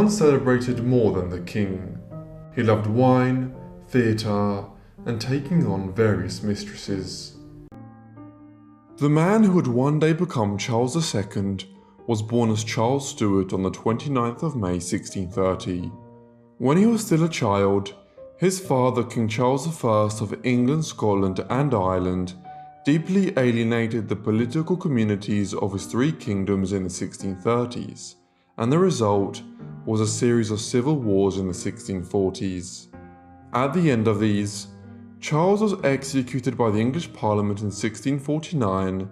man celebrated more than the king. He loved wine, theatre, and taking on various mistresses. The man who would one day become Charles II was born as Charles Stuart on the 29th of May 1630. When he was still a child, his father, King Charles I of England, Scotland, and Ireland, deeply alienated the political communities of his three kingdoms in the 1630s, and the result was a series of civil wars in the 1640s. At the end of these, Charles was executed by the English Parliament in 1649,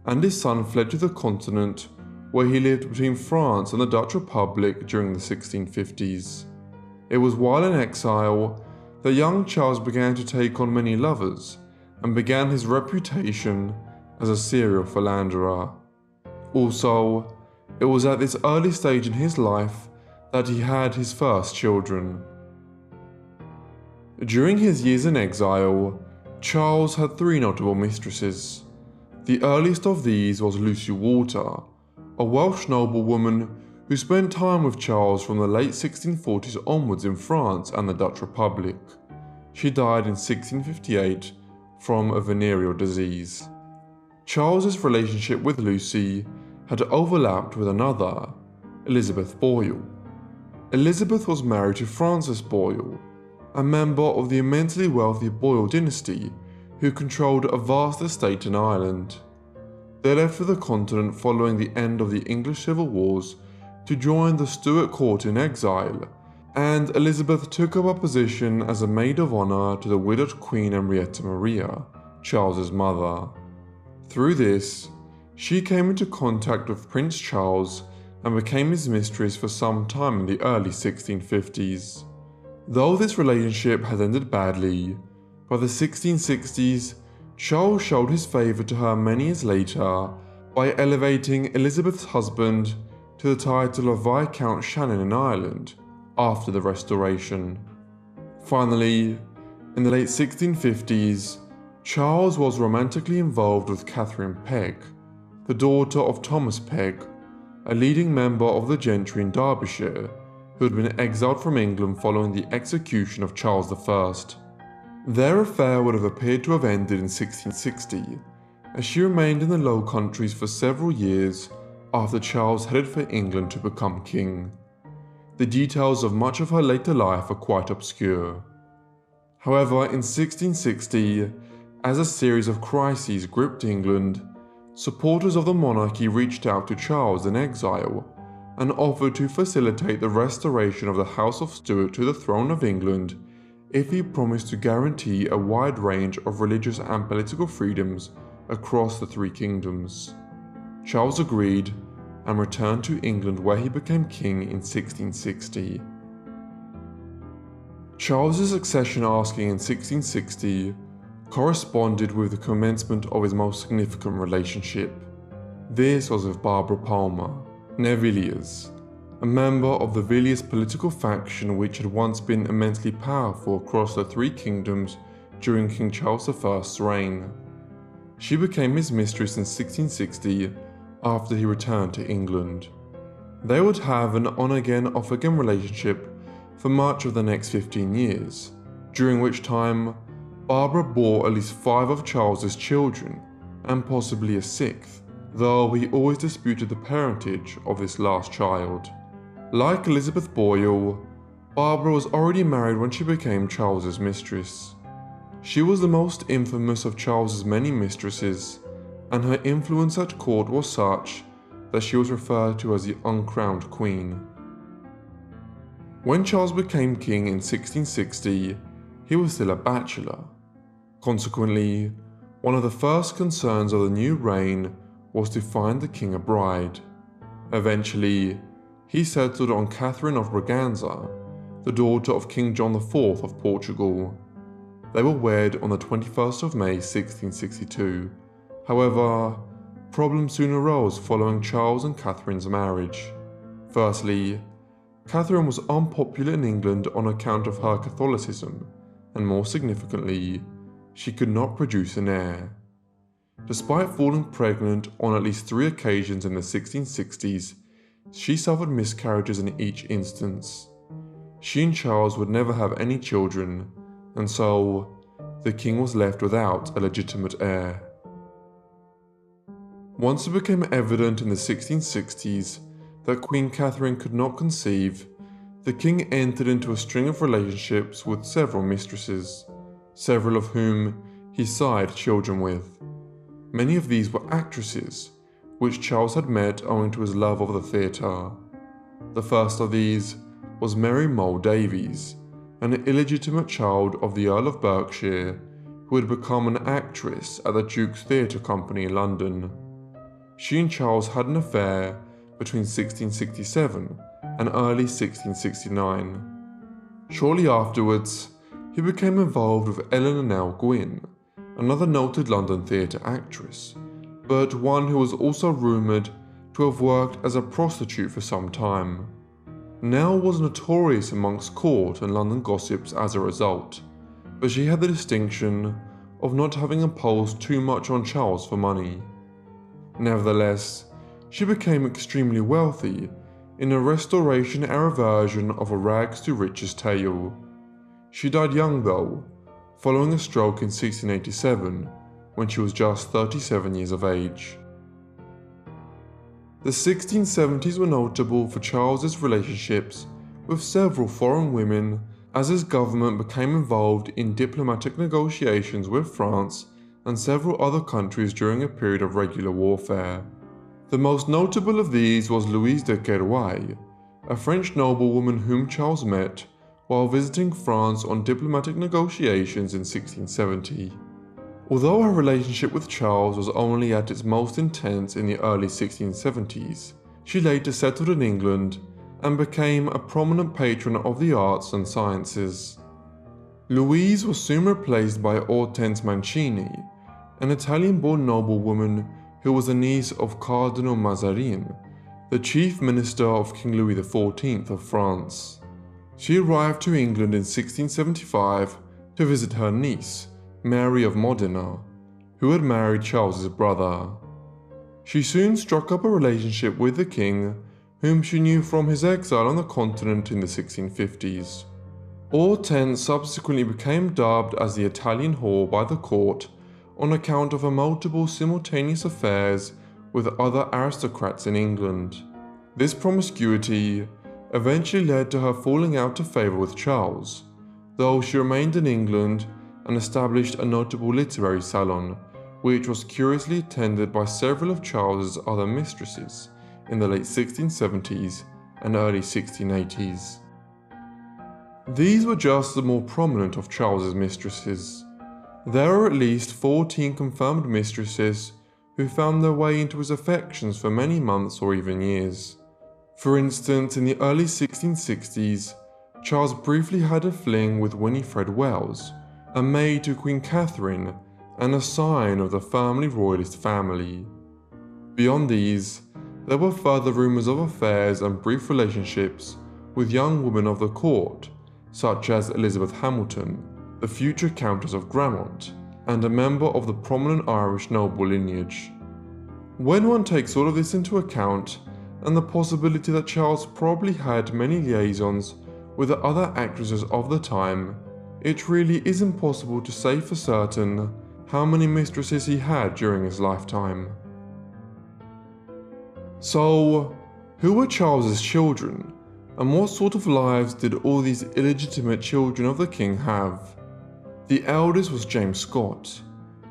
and his son fled to the continent, where he lived between France and the Dutch Republic during the 1650s. It was while in exile that young Charles began to take on many lovers and began his reputation as a serial philanderer. Also, it was at this early stage in his life that he had his first children. During his years in exile, Charles had three notable mistresses. The earliest of these was Lucy Walter, a Welsh noblewoman who spent time with Charles from the late 1640s onwards in France and the Dutch Republic. She died in 1658 from a venereal disease. Charles's relationship with Lucy had overlapped with another, Elizabeth Boyle. Elizabeth was married to Francis Boyle, a member of the immensely wealthy Boyle dynasty who controlled a vast estate in Ireland. They left for the continent following the end of the English Civil Wars to join the Stuart court in exile, and Elizabeth took up a position as a maid of honour to the widowed Queen Henrietta Maria, Charles's mother. Through this, she came into contact with Prince Charles and became his mistress for some time in the early 1650s. Though this relationship had ended badly, by the 1660s, Charles showed his favour to her many years later by elevating Elizabeth's husband to the title of Viscount Shannon in Ireland after the Restoration. Finally, in the late 1650s, Charles was romantically involved with Catherine Pegg, the daughter of Thomas Pegg, a leading member of the gentry in Derbyshire who had been exiled from England following the execution of Charles I. Their affair would have appeared to have ended in 1660, as she remained in the Low Countries for several years after Charles headed for England to become king. The details of much of her later life are quite obscure. However, in 1660, as a series of crises gripped England, supporters of the monarchy reached out to Charles in exile and offered to facilitate the restoration of the House of Stuart to the throne of England if he promised to guarantee a wide range of religious and political freedoms across the three kingdoms. Charles agreed and returned to England, where he became king in 1660. Charles's succession asking in 1660 corresponded with the commencement of his most significant relationship. This was with Barbara Palmer, née Villiers, a member of the Villiers political faction which had once been immensely powerful across the three kingdoms during King Charles I's reign. She became his mistress in 1660 after he returned to England. They would have an on-again, off-again relationship for much of the next 15 years, during which time Barbara bore at least 5 of Charles's children and possibly a 6th, though he always disputed the parentage of this last child. Like Elizabeth Boyle, Barbara was already married when she became Charles's mistress. She was the most infamous of Charles's many mistresses, and her influence at court was such that she was referred to as the uncrowned queen. When Charles became king in 1660, he was still a bachelor. Consequently, one of the first concerns of the new reign was to find the king a bride. Eventually, he settled on Catherine of Braganza, the daughter of King John IV of Portugal. They were wed on the 21st of May 1662. However, problems soon arose following Charles and Catherine's marriage. Firstly, Catherine was unpopular in England on account of her Catholicism, and more significantly, she could not produce an heir. Despite falling pregnant on at least 3 occasions in the 1660s, she suffered miscarriages in each instance. She and Charles would never have any children, and so the king was left without a legitimate heir. Once it became evident in the 1660s that Queen Catherine could not conceive, the king entered into a string of relationships with several mistresses, several of whom he sired children with. Many of these were actresses, which Charles had met owing to his love of the theatre. The first of these was Mary Mole Davies, an illegitimate child of the Earl of Berkshire, who had become an actress at the Duke's Theatre Company in London. She and Charles had an affair between 1667 and early 1669. Shortly afterwards, he became involved with Eleanor Nell Gwynn, another noted London theatre actress, but one who was also rumoured to have worked as a prostitute for some time. Nell was notorious amongst court and London gossips as a result, but she had the distinction of not having imposed too much on Charles for money. Nevertheless, she became extremely wealthy in a Restoration-era version of a rags to riches tale. She died young though, following a stroke in 1687 when she was just 37 years of age. The 1670s were notable for Charles's relationships with several foreign women as his government became involved in diplomatic negotiations with France and several other countries during a period of regular warfare. The most notable of these was Louise de Querouaille, a French noblewoman whom Charles met while visiting France on diplomatic negotiations in 1670. Although her relationship with Charles was only at its most intense in the early 1670s, she later settled in England and became a prominent patron of the arts and sciences. Louise was soon replaced by Hortense Mancini, an Italian-born noblewoman who was a niece of Cardinal Mazarin, the chief minister of King Louis XIV of France. She arrived to England in 1675 to visit her niece, Mary of Modena, who had married Charles's brother. She soon struck up a relationship with the king, whom she knew from his exile on the continent in the 1650s. Hortense subsequently became dubbed as the Italian whore by the court on account of her multiple simultaneous affairs with other aristocrats in England. This promiscuity eventually led to her falling out of favour with Charles, though she remained in England and established a notable literary salon, which was curiously attended by several of Charles's other mistresses in the late 1670s and early 1680s. These were just the more prominent of Charles's mistresses. There are at least 14 confirmed mistresses who found their way into his affections for many months or even years. For instance, in the early 1660s, Charles briefly had a fling with Winifred Wells, a maid to Queen Catherine and a scion of the firmly royalist family. Beyond these, there were further rumours of affairs and brief relationships with young women of the court, such as Elizabeth Hamilton, the future Countess of Gramont, and a member of the prominent Irish noble lineage. When one takes all of this into account, and the possibility that Charles probably had many liaisons with the other actresses of the time, it really is impossible to say for certain how many mistresses he had during his lifetime. So, who were Charles's children, and what sort of lives did all these illegitimate children of the king have? The eldest was James Scott.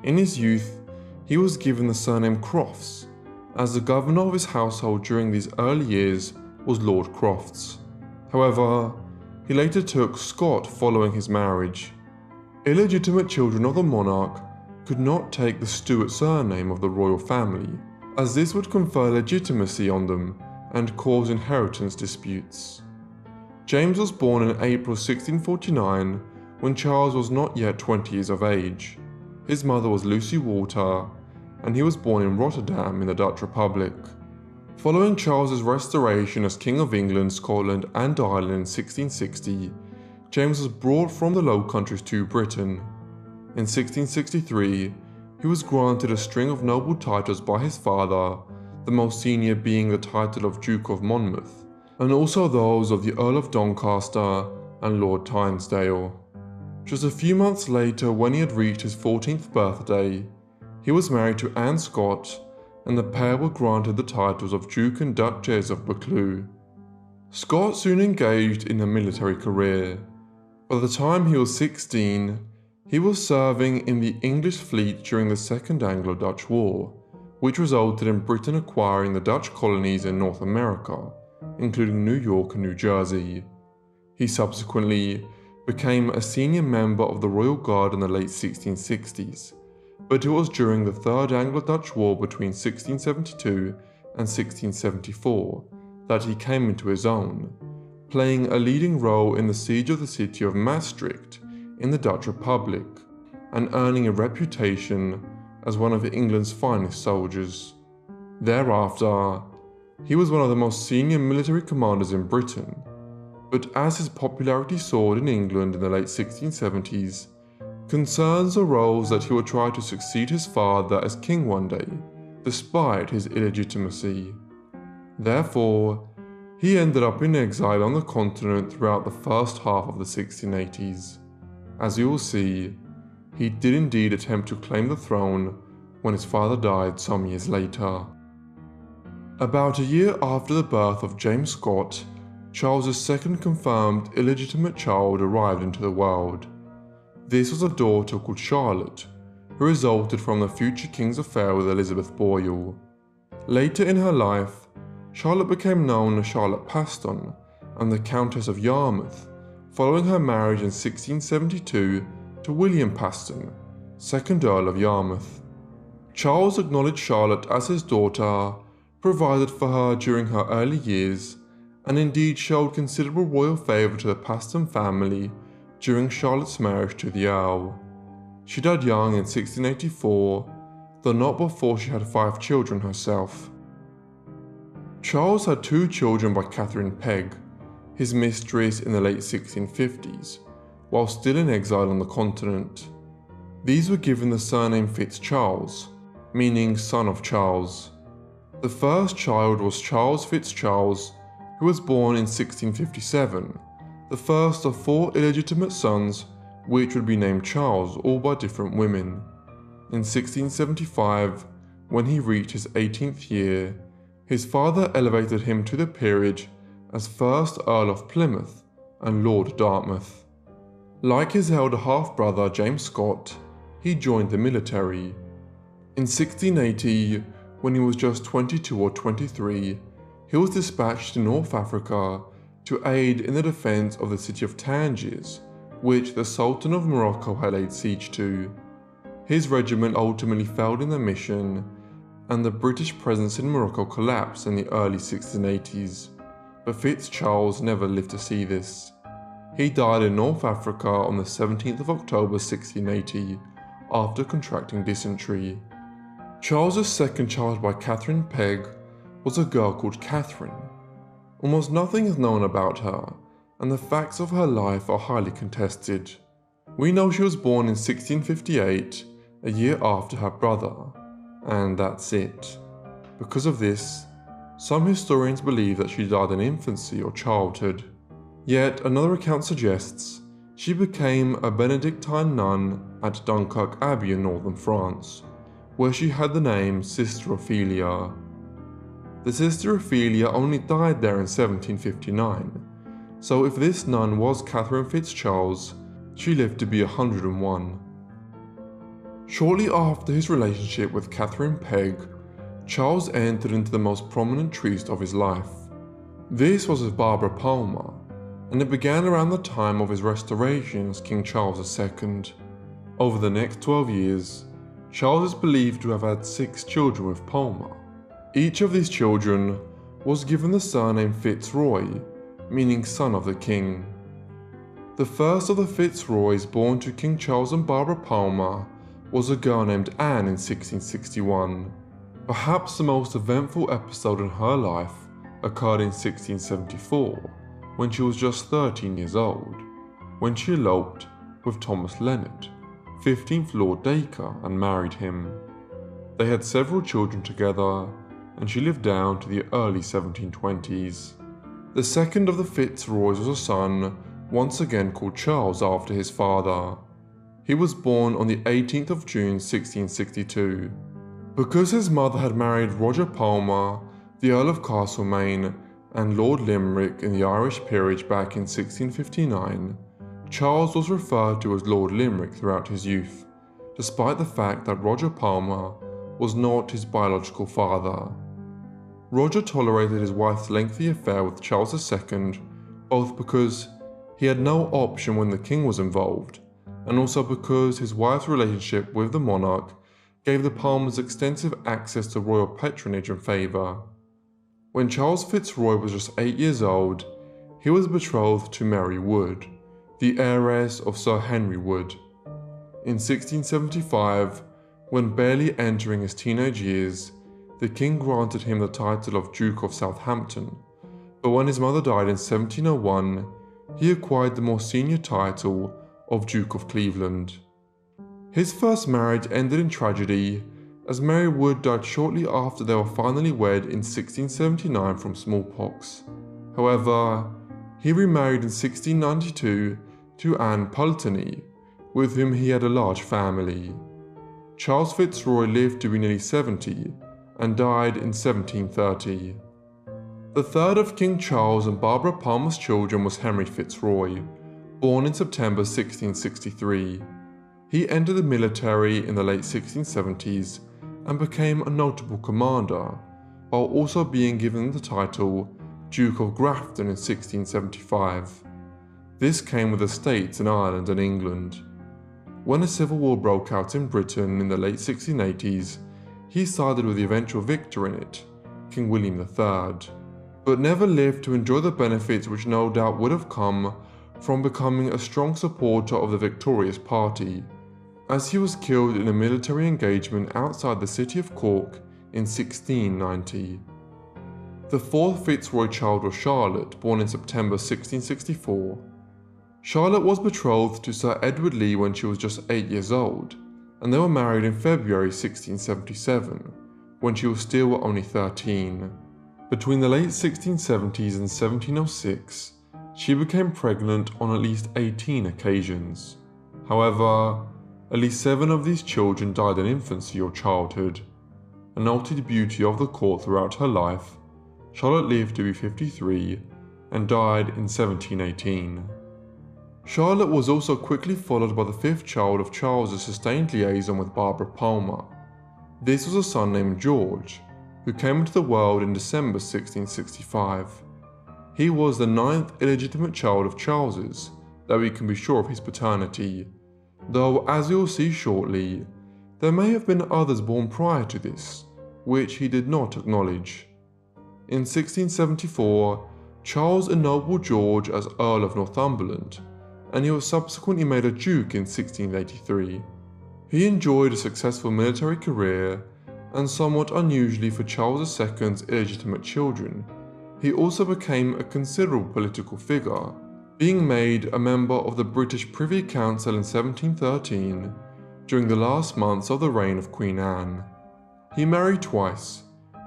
In his youth, he was given the surname Crofts, as the governor of his household during these early years was Lord Crofts. However, he later took Scott following his marriage. Illegitimate children of the monarch could not take the Stuart surname of the royal family, as this would confer legitimacy on them and cause inheritance disputes. James was born in April 1649 when Charles was not yet 20 years of age. His mother was Lucy Walter, and he was born in Rotterdam in the Dutch Republic. Following Charles's restoration as King of England, Scotland and Ireland in 1660, James was brought from the Low Countries to Britain. In 1663, he was granted a string of noble titles by his father, the most senior being the title of Duke of Monmouth, and also those of the Earl of Doncaster and Lord Tynedale. Just a few months later, when he had reached his 14th birthday, he was married to Anne Scott, and the pair were granted the titles of Duke and Duchess of Buccleuch. Scott soon engaged in a military career. By the time he was 16, he was serving in the English fleet during the Second Anglo-Dutch War, which resulted in Britain acquiring the Dutch colonies in North America, including New York and New Jersey. He subsequently became a senior member of the Royal Guard in the late 1660s, but it was during the Third Anglo-Dutch War between 1672 and 1674 that he came into his own, playing a leading role in the siege of the city of Maastricht in the Dutch Republic, and earning a reputation as one of England's finest soldiers. Thereafter, he was one of the most senior military commanders in Britain, but as his popularity soared in England in the late 1670s, concerns arose that he would try to succeed his father as king one day, despite his illegitimacy. Therefore, he ended up in exile on the continent throughout the first half of the 1680s. As you will see, he did indeed attempt to claim the throne when his father died some years later. About a year after the birth of James Scott, Charles's second confirmed illegitimate child arrived into the world. This was a daughter called Charlotte, who resulted from the future king's affair with Elizabeth Boyle. Later in her life, Charlotte became known as Charlotte Paston and the Countess of Yarmouth, following her marriage in 1672 to William Paston, 2nd Earl of Yarmouth. Charles acknowledged Charlotte as his daughter, provided for her during her early years, and indeed showed considerable royal favour to the Paston family during Charlotte's marriage to the Earl. She died young in 1684, though not before she had 5 children herself. Charles had 2 children by Catherine Pegg, his mistress in the late 1650s, while still in exile on the continent. These were given the surname Fitzcharles, meaning son of Charles. The first child was Charles Fitzcharles, who was born in 1657, the first of 4 illegitimate sons which would be named Charles, all by different women. In 1675, when he reached his 18th year, his father elevated him to the peerage as 1st Earl of Plymouth and Lord Dartmouth. Like his elder half-brother James Scott, he joined the military. In 1680, when he was just 22 or 23, he was dispatched to North Africa to aid in the defense of the city of Tangiers, which the Sultan of Morocco had laid siege to. His regiment ultimately failed in their mission, and the British presence in Morocco collapsed in the early 1680s, but Fitzcharles never lived to see this. He died in North Africa on the 17th of October 1680 after contracting dysentery. Charles's second child by Catherine Pegg was a girl called Catherine. Almost nothing is known about her, and the facts of her life are highly contested. We know she was born in 1658, a year after her brother, and that's it. Because of this, some historians believe that she died in infancy or childhood. Yet another account suggests she became a Benedictine nun at Dunkirk Abbey in northern France, where she had the name Sister Ophelia. The Sister Ophelia only died there in 1759, so if this nun was Catherine Fitzcharles, she lived to be 101. Shortly after his relationship with Catherine Pegg, Charles entered into the most prominent tryst of his life. This was with Barbara Palmer, and it began around the time of his restoration as King Charles II. Over the next 12 years, Charles is believed to have had 6 children with Palmer. Each of these children was given the surname Fitzroy, meaning son of the king. The first of the Fitzroys born to King Charles and Barbara Palmer was a girl named Anne in 1661. Perhaps the most eventful episode in her life occurred in 1674, when she was just 13 years old, when she eloped with Thomas Leonard, 15th Lord Dacre, and married him. They had several children together, and she lived down to the early 1720s. The second of the Fitzroys was a son, once again called Charles after his father. He was born on the 18th of June 1662. Because his mother had married Roger Palmer, the Earl of Castlemaine, and Lord Limerick in the Irish peerage back in 1659, Charles was referred to as Lord Limerick throughout his youth, despite the fact that Roger Palmer was not his biological father. Roger tolerated his wife's lengthy affair with Charles II, both because he had no option when the king was involved, and also because his wife's relationship with the monarch gave the Palmers extensive access to royal patronage and favour. When Charles Fitzroy was just 8 years old, he was betrothed to Mary Wood, the heiress of Sir Henry Wood. In 1675, when barely entering his teenage years, the king granted him the title of Duke of Southampton, but when his mother died in 1701, he acquired the more senior title of Duke of Cleveland. His first marriage ended in tragedy, as Mary Wood died shortly after they were finally wed in 1679 from smallpox. However, he remarried in 1692 to Anne Pulteney, with whom he had a large family. Charles Fitzroy lived to be nearly 70 and died in 1730. The third of King Charles and Barbara Palmer's children was Henry Fitzroy, born in September 1663. He entered the military in the late 1670s and became a notable commander, while also being given the title Duke of Grafton in 1675. This came with estates in Ireland and England. When a civil war broke out in Britain in the late 1680s, he sided with the eventual victor in it, King William III, but never lived to enjoy the benefits which no doubt would have come from becoming a strong supporter of the victorious party, as he was killed in a military engagement outside the city of Cork in 1690. The fourth Fitzroy child was Charlotte, born in September 1664. Charlotte was betrothed to Sir Edward Lee when she was just 8 years old, and they were married in February 1677, when she was still only 13. Between the late 1670s and 1706, she became pregnant on at least 18 occasions. However, at least 7 of these children died in infancy or childhood. A noted beauty of the court throughout her life, Charlotte lived to be 53 and died in 1718. Charlotte was also quickly followed by the 5th child of Charles's sustained liaison with Barbara Palmer. This was a son named George, who came into the world in December 1665. He was the 9th illegitimate child of Charles's, though we can be sure of his paternity, though as we will see shortly, there may have been others born prior to this, which he did not acknowledge. In 1674, Charles ennobled George as Earl of Northumberland, and he was subsequently made a Duke in 1683. He enjoyed a successful military career, and somewhat unusually for Charles II's illegitimate children, he also became a considerable political figure, being made a member of the British Privy Council in 1713 during the last months of the reign of Queen Anne. He married twice,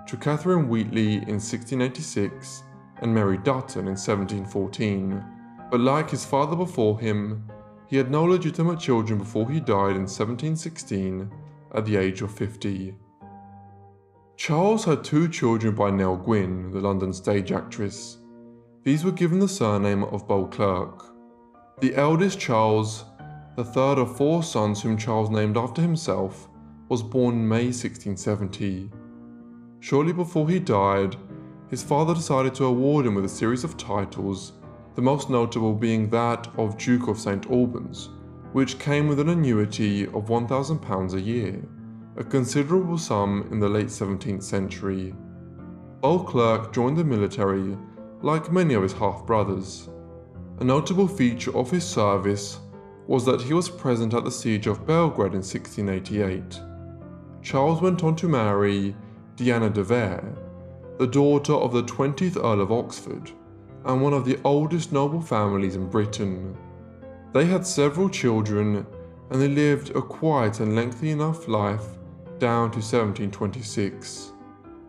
to Catherine Wheatley in 1686 and Mary Dutton in 1714, but like his father before him, he had no legitimate children before he died in 1716 at the age of 50. Charles had 2 children by Nell Gwynn, the London stage actress. These were given the surname of Beauclerk. The eldest Charles, the third of 4 sons whom Charles named after himself, was born in May 1670. Shortly before he died, his father decided to award him with a series of titles, the most notable being that of Duke of St Albans, which came with an annuity of £1,000 a year, a considerable sum in the late 17th century. Beauclerk joined the military like many of his half-brothers. A notable feature of his service was that he was present at the siege of Belgrade in 1688. Charles went on to marry Diana de Vere, the daughter of the 20th Earl of Oxford, and one of the oldest noble families in Britain. They had several children, and they lived a quiet and lengthy enough life down to 1726.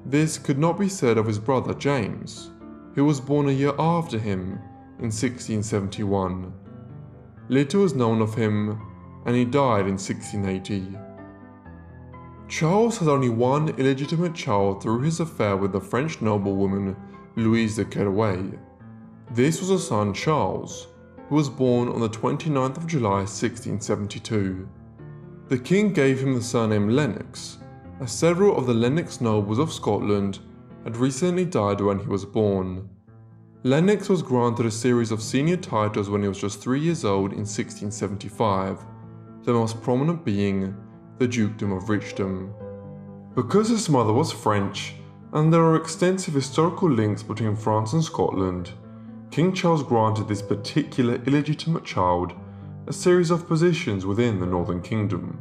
This could not be said of his brother James, who was born a year after him in 1671. Little is known of him, and he died in 1680. Charles had only one illegitimate child through his affair with the French noblewoman Louise de Keroualle. This was a son Charles, who was born on the 29th of July 1672. The king gave him the surname Lennox, as several of the Lennox nobles of Scotland had recently died when he was born. Lennox was granted a series of senior titles when he was just 3 years old in 1675, the most prominent being the Dukedom of Richdom. Because his mother was French, and there are extensive historical links between France and Scotland, King Charles granted this particular illegitimate child a series of positions within the Northern Kingdom,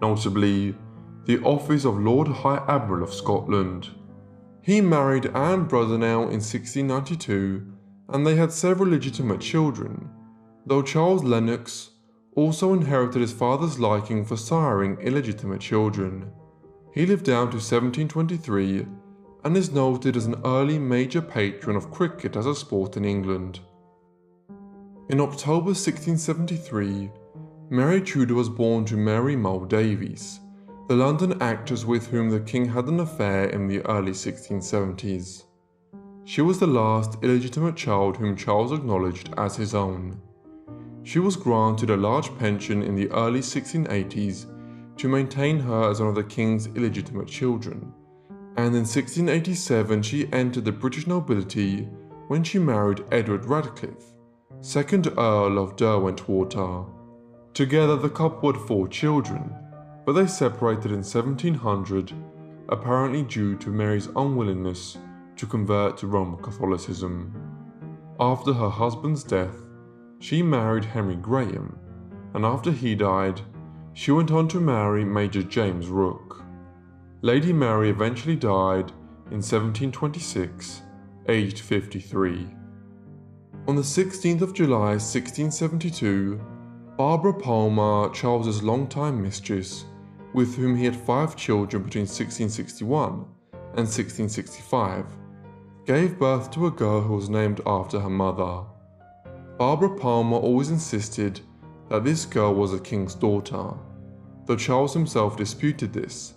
notably the office of Lord High Admiral of Scotland. He married Anne Brudenell in 1692, and they had several legitimate children, though Charles Lennox also inherited his father's liking for siring illegitimate children. He lived down to 1723 and is noted as an early major patron of cricket as a sport in England. In October 1673, Mary Tudor was born to Mary Mull Davies, the London actress with whom the king had an affair in the early 1670s. She was the last illegitimate child whom Charles acknowledged as his own. She was granted a large pension in the early 1680s to maintain her as one of the king's illegitimate children, and in 1687 she entered the British nobility when she married Edward Radcliffe, 2nd Earl of Derwentwater. Together the couple had 4 children, but they separated in 1700, apparently due to Mary's unwillingness to convert to Roman Catholicism. After her husband's death, she married Henry Graham, and after he died, she went on to marry Major James Rooke. Lady Mary eventually died in 1726, aged 53. On the 16th of July 1672, Barbara Palmer, Charles's longtime mistress, with whom he had 5 children between 1661 and 1665, gave birth to a girl who was named after her mother. Barbara Palmer always insisted that this girl was the king's daughter, though Charles himself disputed this,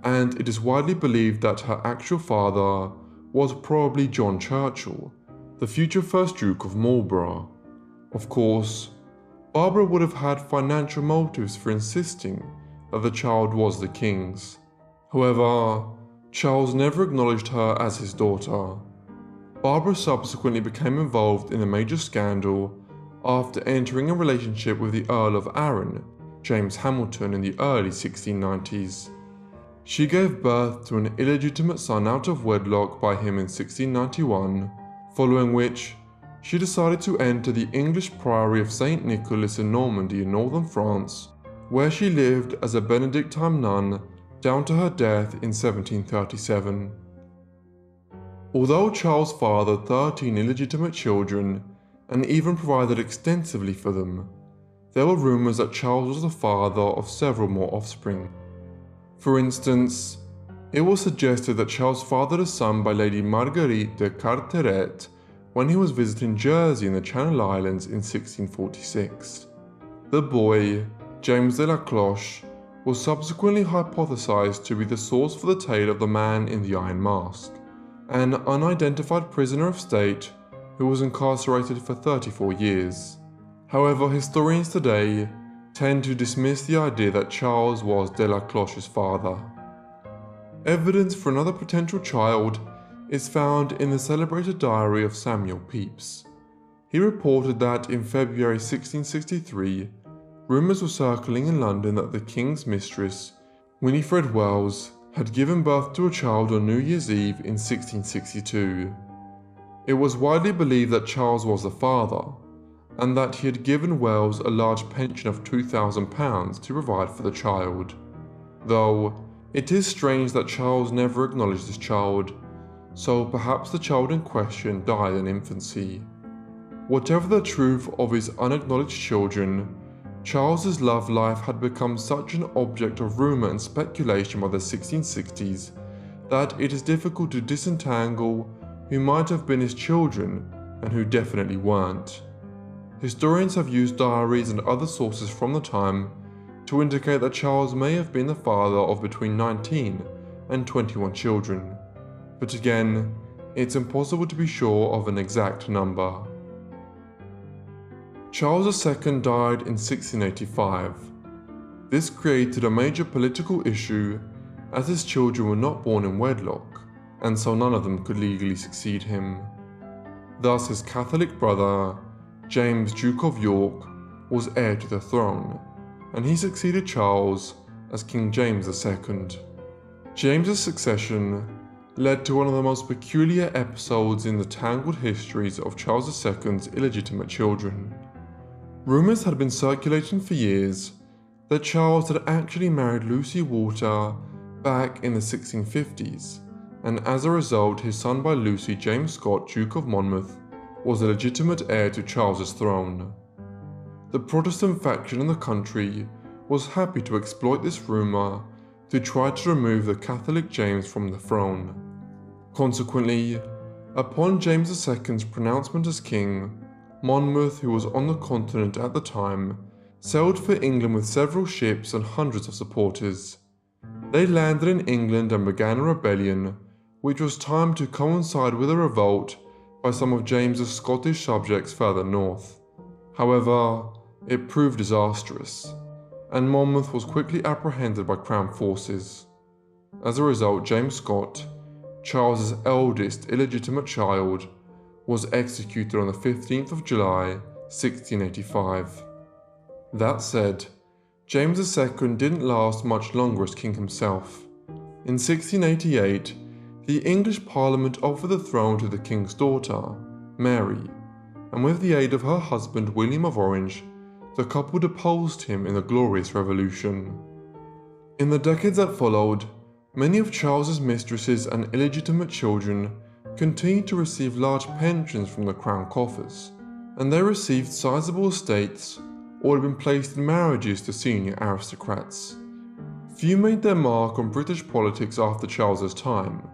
and it is widely believed that her actual father was probably John Churchill, the future first Duke of Marlborough. Of course, Barbara would have had financial motives for insisting that the child was the king's. However, Charles never acknowledged her as his daughter. Barbara subsequently became involved in a major scandal after entering a relationship with the Earl of Arran, James Hamilton, in the early 1690s. She gave birth to an illegitimate son out of wedlock by him in 1691, following which she decided to enter the English Priory of St. Nicholas in Normandy in northern France, where she lived as a Benedictine nun down to her death in 1737. Although Charles fathered 13 illegitimate children and even provided extensively for them, there were rumours that Charles was the father of several more offspring. For instance, it was suggested that Charles fathered a son by Lady Marguerite de Carteret when he was visiting Jersey in the Channel Islands in 1646. The boy, James de la Cloche, was subsequently hypothesized to be the source for the tale of the Man in the Iron Mask, an unidentified prisoner of state who was incarcerated for 34 years. However, historians today tend to dismiss the idea that Charles was de la Cloche's father. Evidence for another potential child is found in the celebrated diary of Samuel Pepys. He reported that in February 1663, rumours were circling in London that the King's mistress, Winifred Wells, had given birth to a child on New Year's Eve in 1662. It was widely believed that Charles was the father, and that he had given Wells a large pension of £2,000 to provide for the child. Though, it is strange that Charles never acknowledged this child, so perhaps the child in question died in infancy. Whatever the truth of his unacknowledged children, Charles's love life had become such an object of rumour and speculation by the 1660s that it is difficult to disentangle who might have been his children and who definitely weren't. Historians have used diaries and other sources from the time to indicate that Charles may have been the father of between 19 and 21 children, but again, it's impossible to be sure of an exact number. Charles II died in 1685. This created a major political issue as his children were not born in wedlock, and so none of them could legally succeed him. Thus his Catholic brother, James, Duke of York, was heir to the throne, and he succeeded Charles as King James II. James's succession led to one of the most peculiar episodes in the tangled histories of Charles II's illegitimate children. Rumours had been circulating for years that Charles had actually married Lucy Walter back in the 1650s, and as a result his son by Lucy, James Scott, Duke of Monmouth, was a legitimate heir to Charles's throne. The Protestant faction in the country was happy to exploit this rumour to try to remove the Catholic James from the throne. Consequently, upon James II's pronouncement as king, Monmouth, who was on the continent at the time, sailed for England with several ships and hundreds of supporters. They landed in England and began a rebellion, which was timed to coincide with a revolt by some of James's Scottish subjects further north. However, it proved disastrous, and Monmouth was quickly apprehended by Crown forces. As a result, James Scott, Charles's eldest illegitimate child, was executed on the 15th of July, 1685. That said, James II didn't last much longer as king himself. In 1688, the English Parliament offered the throne to the king's daughter, Mary, and with the aid of her husband William of Orange, the couple deposed him in the Glorious Revolution. In the decades that followed, many of Charles's mistresses and illegitimate children continued to receive large pensions from the crown coffers, and they received sizable estates or had been placed in marriages to senior aristocrats. Few made their mark on British politics after Charles's time,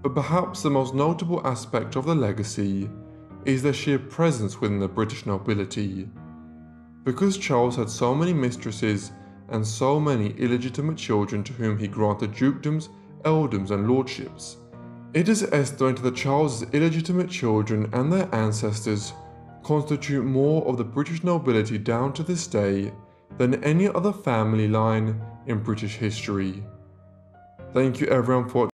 but perhaps the most notable aspect of the legacy is their sheer presence within the British nobility. Because Charles had so many mistresses and so many illegitimate children to whom he granted dukedoms, earldoms and lordships, it is estimated that Charles's illegitimate children and their ancestors constitute more of the British nobility down to this day than any other family line in British history. Thank you everyone for watching.